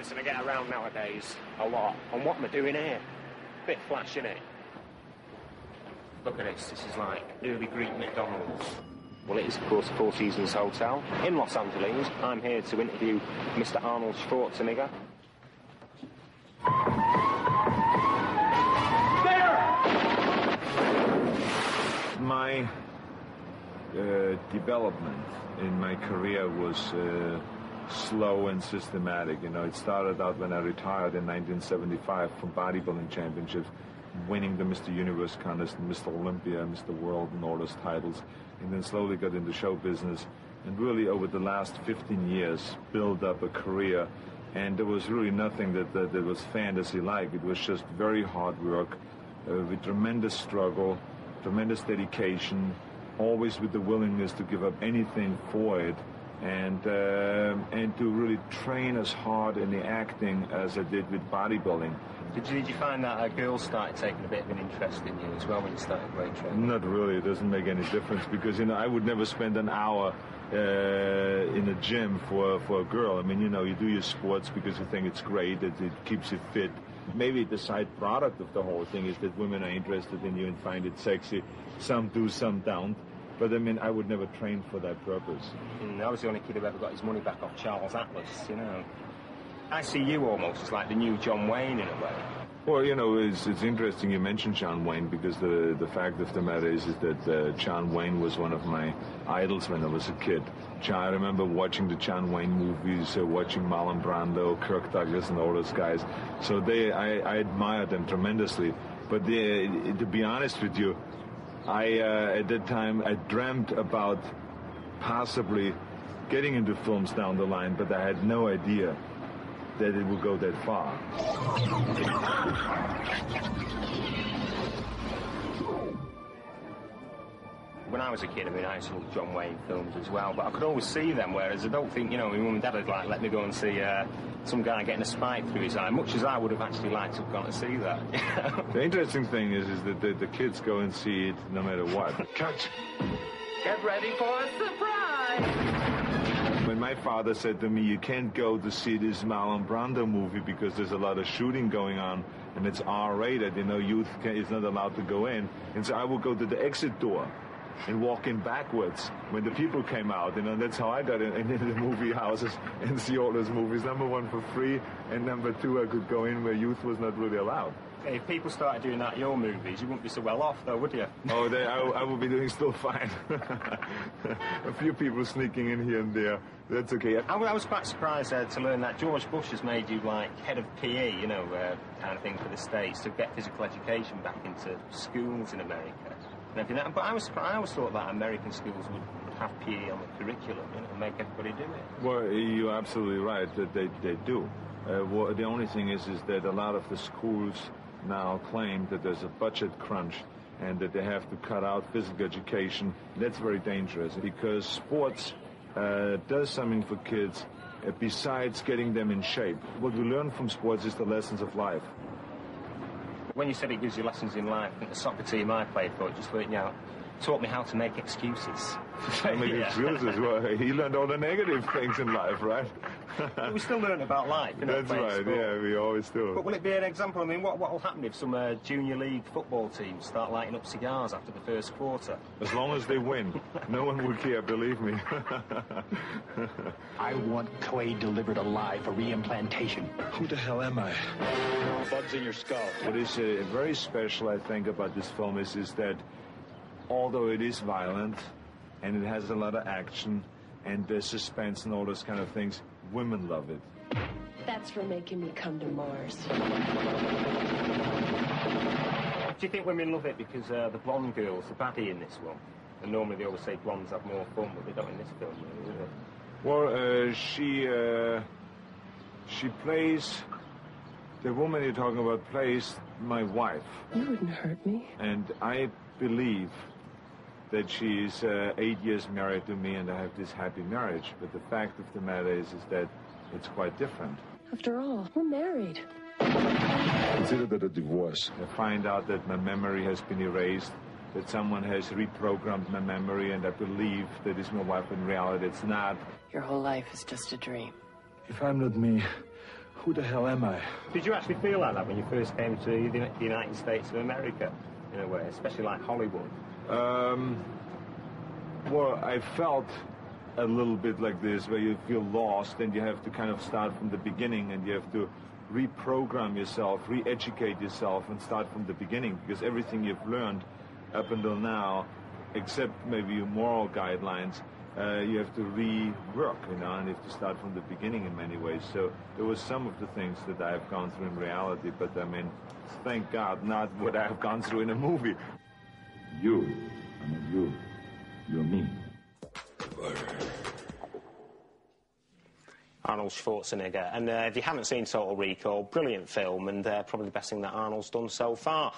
Listen, I get around nowadays a lot. And what am I doing here? Bit flash, innit? Look at this. This is like early Greek McDonald's. Well, it is, of course, a Four Seasons hotel in Los Angeles. I'm here to interview Mr. Arnold Schwarzeneger. My development in my career was slow and systematic. You know, it started out when I retired in 1975 from bodybuilding championships, winning the Mr. Universe contest, Mr. Olympia, Mr. World, and all those titles, and then slowly got into show business, and really over the last 15 years built up a career. And there was really nothing that was fantasy-like. It was just very hard work, with tremendous struggle, tremendous dedication, always with the willingness to give up anything for it, and to really train as hard in the acting as I did with bodybuilding. Did you find that girls started taking a bit of an interest in you as well when you started weight training? Not really. It doesn't make any difference because, you know, I would never spend an hour in a gym for a girl. I mean, you know, you do your sports because you think it's great, that it keeps you fit. Maybe the side product of the whole thing is that women are interested in you and find it sexy. Some do, some don't. But, I mean, I would never train for that purpose. I was the only kid who ever got his money back off Charles Atlas, you know. I see you almost as like the new John Wayne in a way. Well, you know, it's interesting you mentioned John Wayne because the fact of the matter is that John Wayne was one of my idols when I was a kid. I remember watching the John Wayne movies, watching Marlon Brando, Kirk Douglas, and all those guys. So I admired them tremendously. But to be honest with you, at that time, I dreamt about possibly getting into films down the line, but I had no idea that it would go that far. When I was a kid, I mean, I saw John Wayne films as well, but I could always see them, whereas I don't think, you know, my mum and dad would like let me go and see some guy getting a spike through his eye, much as I would have actually liked to have gone to see that. The interesting thing is that the kids go and see it no matter what. Cut. Get ready for a surprise! When my father said to me, you can't go to see this Marlon Brando movie because there's a lot of shooting going on and it's R-rated, you know, youth is not allowed to go in. And so I would go to the exit door and walk in backwards when the people came out, you know, that's how I got into the movie houses and see all those movies. Number one, for free, and number two, I could go in where youth was not really allowed. If people started doing that in your movies, you wouldn't be so well off, though, would you? Oh, I would be doing still fine. A few people sneaking in here and there. That's okay. I was quite surprised to learn that George Bush has made you, like, head of PE, you know, kind of thing for the States, to get physical education back into schools in America and everything. But I always thought that American schools would have PE on the curriculum, you know, and make everybody do it. Well, you're absolutely right that they do. Well, the only thing is that a lot of the schools now claim that there's a budget crunch and that they have to cut out physical education. That's very dangerous because sports does something for kids besides getting them in shape. What we learn from sports is the lessons of life. When you said it gives you lessons in life, I think the soccer team I played for, just letting you out, taught me how to make excuses. Excuses? Well, he learned all the negative things in life, right? We still learn about life. That's right, sport. Yeah, we always do. But will it be an example? I mean, what will happen if some junior league football teams start lighting up cigars after the first quarter? As long as they win. No one would care, believe me. I want clay delivered alive for reimplantation. Who the hell am I? Bugs in your skull. What is very special, I think, about this film is that although it is violent and it has a lot of action and the suspense and all those kind of things, women love it. That's for making me come to Mars. Do you think women love it because the blonde girl's the baddie in this one? And normally they always say blondes have more fun, but they don't in this film, really, do they? Well, she plays, the woman you're talking about plays my wife. You wouldn't hurt me. And I believe that she is 8 years married to me and I have this happy marriage. But the fact of the matter is that it's quite different. After all, we're married. Consider that a divorce. I find out that my memory has been erased, that someone has reprogrammed my memory, and I believe that it's my wife. In reality, it's not. Your whole life is just a dream. If I'm not me, Who the hell am I? Did you actually feel like that when you first came to the United States of America, in a way, especially like Hollywood? Well, I felt a little bit like this, where you feel lost and you have to kind of start from the beginning, and you have to reprogram yourself, re-educate yourself, and start from the beginning, because everything you've learned up until now, except maybe your moral guidelines, you have to rework, you know, and you have to start from the beginning in many ways. So there was some of the things that I have gone through in reality, but I mean, thank God, not what I have gone through in a movie. You. I'm not you. You're me. Arnold Schwarzenegger. And if you haven't seen Total Recall, brilliant film, and probably the best thing that Arnold's done so far.